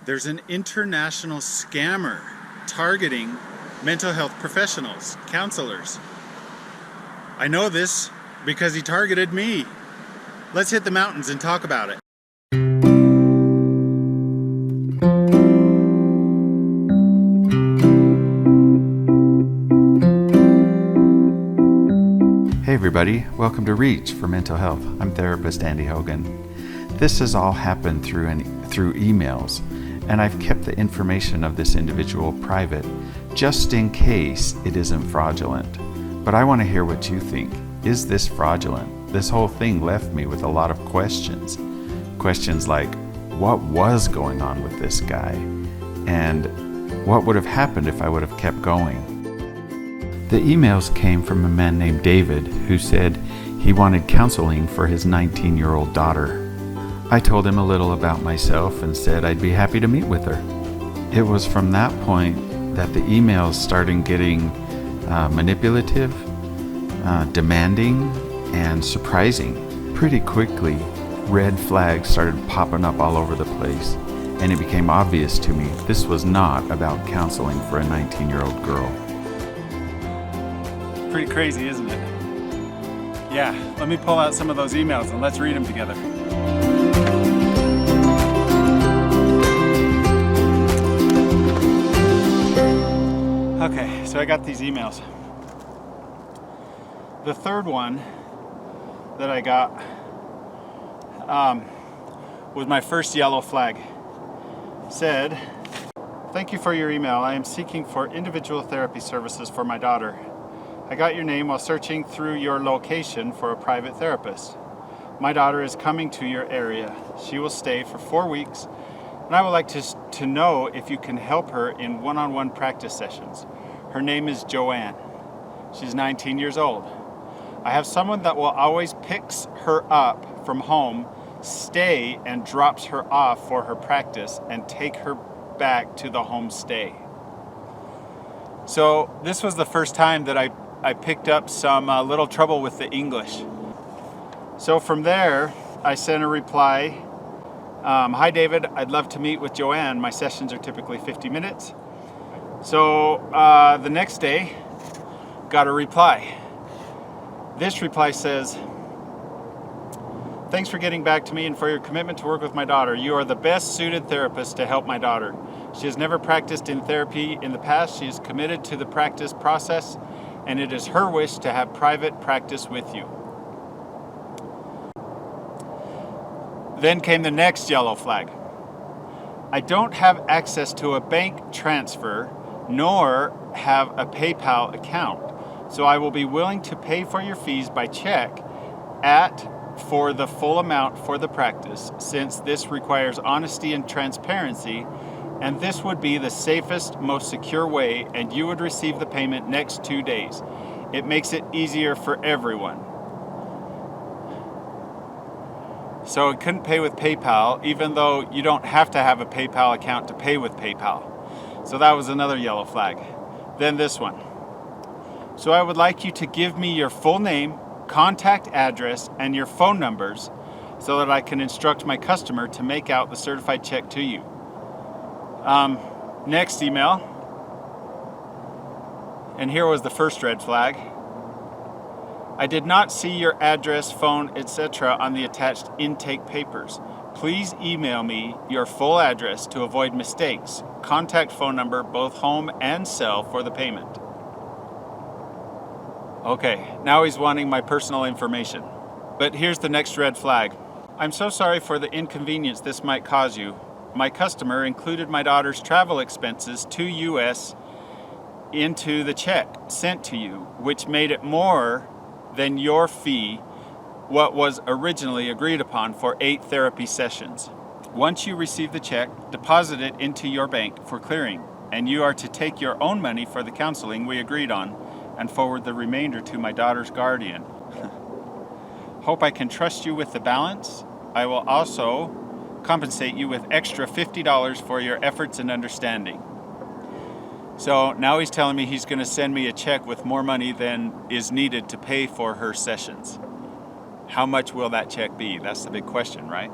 There's an international scammer targeting mental health professionals, counselors. I know this because he targeted me. Let's hit the mountains and talk about it. Hey everybody, welcome to Reach for Mental Health. I'm therapist Andy Hogan. This has all happened through emails, and I've kept the information of this individual private just in case it isn't fraudulent. But I want to hear what you think. Is this fraudulent? This whole thing left me with a lot of questions. Questions like, what was going on with this guy? And what would have happened if I would have kept going? The emails came from a man named David who said he wanted counseling for his 19-year-old daughter. I told him a little about myself and said I'd be happy to meet with her. It was from that point that the emails started getting manipulative, demanding, and surprising. Pretty quickly, red flags started popping up all over the place, and it became obvious to me this was not about counseling for a 19-year-old girl. Pretty crazy, isn't it? Yeah, let me pull out some of those emails and let's read them together. Okay, so I got these emails. The third one that I got was my first yellow flag. Said, "Thank you for your email. I am seeking for individual therapy services for my daughter. I got your name while searching through your location for a private therapist. My daughter is coming to your area. She will stay for 4 weeks, and I would like to know if you can help her in one-on-one practice sessions. Her name is Joanne. She's 19 years old. I have someone that will always picks her up from home, stay and drops her off for her practice, and take her back to the home stay." So this was the first time that I picked up some little trouble with the English. So from there, I sent a reply. "Hi David, I'd love to meet with Joanne. My sessions are typically 50 minutes. So the next day, got a reply. This reply says, "Thanks for getting back to me and for your commitment to work with my daughter. You are the best suited therapist to help my daughter. She has never practiced in therapy in the past. She is committed to the practice process, and it is her wish to have private practice with you." Then came the next yellow flag. "I don't have access to a bank transfer nor have a PayPal account, so I will be willing to pay for your fees by check for the full amount for the practice, since this requires honesty and transparency, and this would be the safest, most secure way, and you would receive the payment next 2 days. It makes it easier for everyone." So it couldn't pay with PayPal, even though you don't have to have a PayPal account to pay with PayPal. So that was another yellow flag. Then this one. "So I would like you to give me your full name, contact address, and your phone numbers so that I can instruct my customer to make out the certified check to you." Next email. And here was the first red flag. "I did not see your address, phone, etc. on the attached intake papers. Please email me your full address to avoid mistakes. Contact phone number, both home and cell, for the payment." Okay, now he's wanting my personal information. But here's the next red flag. "I'm so sorry for the inconvenience this might cause you. My customer included my daughter's travel expenses to US into the check sent to you, which made it more than your fee, what was originally agreed upon for 8 therapy sessions. Once you receive the check, deposit it into your bank for clearing, and you are to take your own money for the counseling we agreed on and forward the remainder to my daughter's guardian. Hope I can trust you with the balance. I will also compensate you with extra $50 for your efforts and understanding." So now he's telling me he's going to send me a check with more money than is needed to pay for her sessions. How much will that check be? That's the big question, right?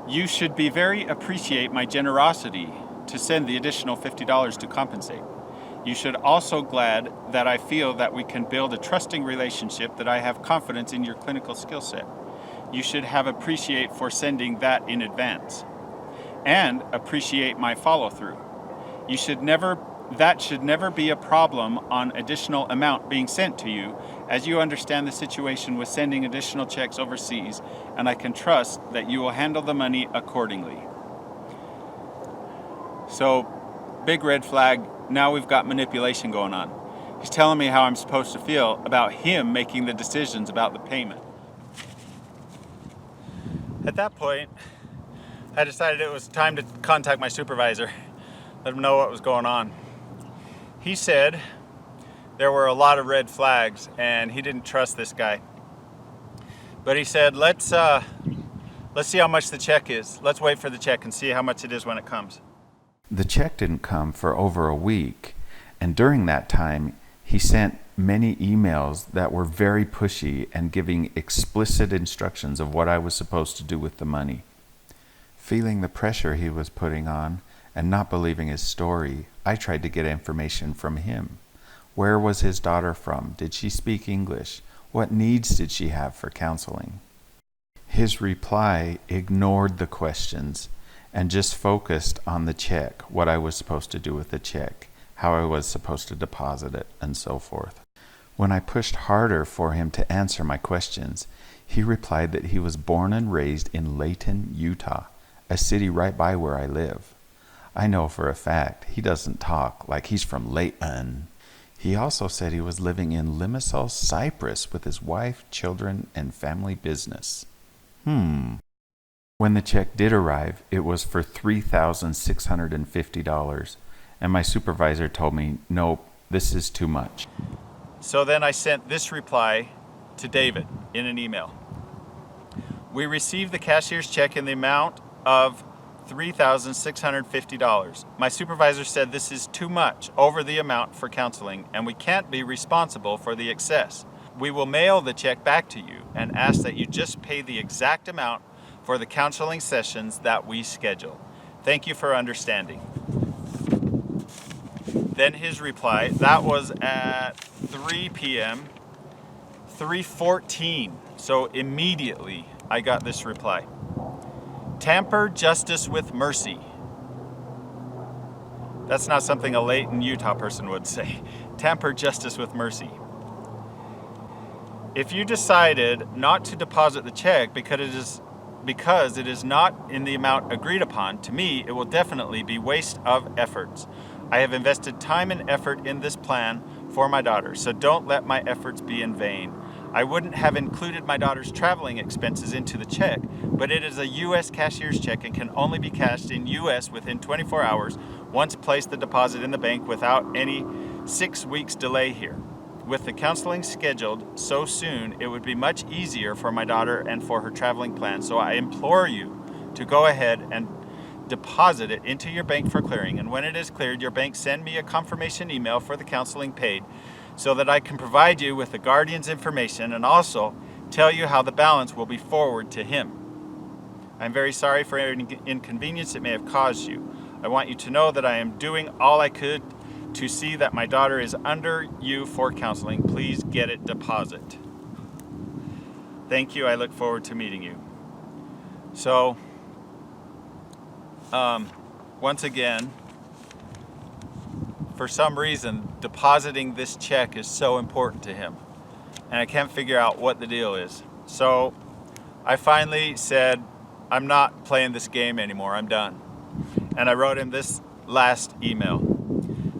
You should be very appreciate my generosity to send the additional $50 to compensate. You should also glad that I feel that we can build a trusting relationship, that I have confidence in your clinical skill set. You should have appreciate for sending that in advance. And appreciate my follow-through. That should never be a problem on additional amount being sent to you, as you understand the situation with sending additional checks overseas, and I can trust that you will handle the money accordingly. So, big red flag, now we've got manipulation going on. He's telling me how I'm supposed to feel about him making the decisions about the payment. At that point, I decided it was time to contact my supervisor, let him know what was going on. He said there were a lot of red flags and he didn't trust this guy. But he said, let's see how much the check is. Let's wait for the check and see how much it is when it comes. The check didn't come for over a week, and during that time, he sent many emails that were very pushy and giving explicit instructions of what I was supposed to do with the money. Feeling the pressure he was putting on and not believing his story, I tried to get information from him. Where was his daughter from? Did she speak English? What needs did she have for counseling? His reply ignored the questions and just focused on the check, what I was supposed to do with the check, how I was supposed to deposit it, and so forth. When I pushed harder for him to answer my questions, he replied that he was born and raised in Layton, Utah, a city right by where I live. I know for a fact he doesn't talk like he's from Layton. He also said he was living in Limassol, Cyprus with his wife, children, and family business. When the check did arrive, it was for $3,650, and my supervisor told me, nope, this is too much. So then I sent this reply to David in an email. We received the cashier's check in the amount of $3,650. My supervisor said this is too much over the amount for counseling, and we can't be responsible for the excess. We will mail the check back to you and ask that you just pay the exact amount for the counseling sessions that we schedule. Thank you for understanding. Then his reply, that was at 3 p.m., 3:14. So immediately I got this reply. Tamper justice with mercy. That's not something a Layton, Utah person would say. Tamper justice with mercy. If you decided not to deposit the check because it is not in the amount agreed upon, to me, it will definitely be waste of efforts. I have invested time and effort in this plan for my daughter, so don't let my efforts be in vain. I wouldn't have included my daughter's traveling expenses into the check, but it is a U.S. cashier's check and can only be cashed in U.S. within 24 hours once placed the deposit in the bank without any 6 weeks delay here. With the counseling scheduled so soon, it would be much easier for my daughter and for her traveling plan, so I implore you to go ahead and deposit it into your bank for clearing, and when it is cleared, your bank send me a confirmation email for the counseling paid so that I can provide you with the guardian's information and also tell you how the balance will be forwarded to him. I'm very sorry for any inconvenience it may have caused you. I want you to know that I am doing all I could to see that my daughter is under you for counseling. Please get it deposit. Thank you. I look forward to meeting you. So, once again, for some reason, depositing this check is so important to him, and I can't figure out what the deal is. So I finally said, I'm not playing this game anymore, I'm done. And I wrote him this last email.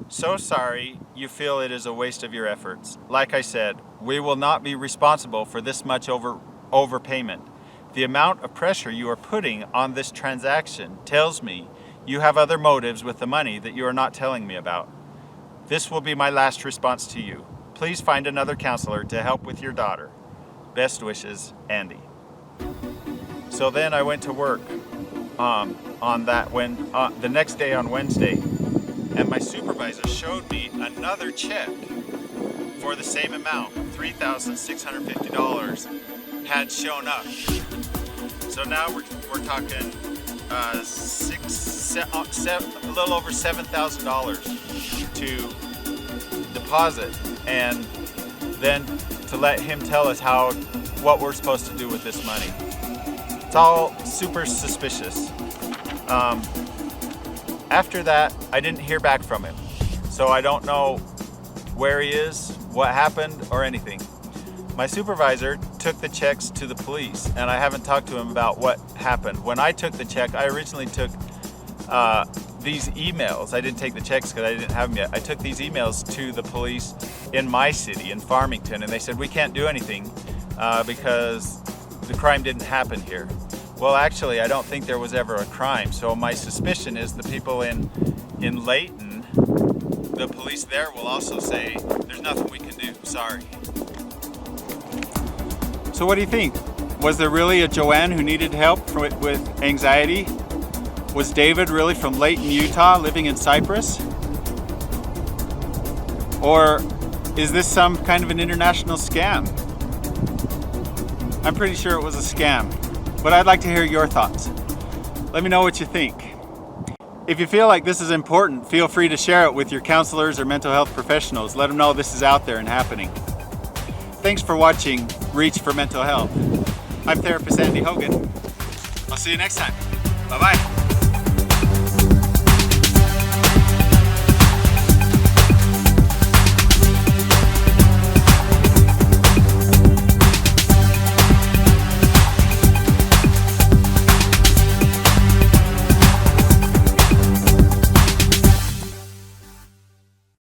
So sorry you feel it is a waste of your efforts. Like I said, we will not be responsible for this much overpayment. The amount of pressure you are putting on this transaction tells me you have other motives with the money that you are not telling me about. This will be my last response to you. Please find another counselor to help with your daughter. Best wishes, Andy. So then I went to work the next day on Wednesday, and my supervisor showed me another check for the same amount, $3,650, had shown up. So now we're talking a little over $7,000 to deposit, and then to let him tell us what we're supposed to do with this money. It's all super suspicious. After that, I didn't hear back from him, so I don't know where he is, what happened, or anything. My supervisor took the checks to the police, and I haven't talked to him about what happened. When I took the check, I originally took these emails. I didn't take the checks because I didn't have them yet. I took these emails to the police in my city, in Farmington, and they said, we can't do anything because the crime didn't happen here. Well, actually, I don't think there was ever a crime, so my suspicion is the people in Layton, the police there will also say, there's nothing we can do, sorry. So what do you think? Was there really a Joanne who needed help with anxiety? Was David really from Layton, Utah, living in Cyprus? Or is this some kind of an international scam? I'm pretty sure it was a scam, but I'd like to hear your thoughts. Let me know what you think. If you feel like this is important, feel free to share it with your counselors or mental health professionals. Let them know this is out there and happening. Thanks for watching Reach for Mental Health. I'm therapist Andy Hogan. I'll see you next time. Bye-bye.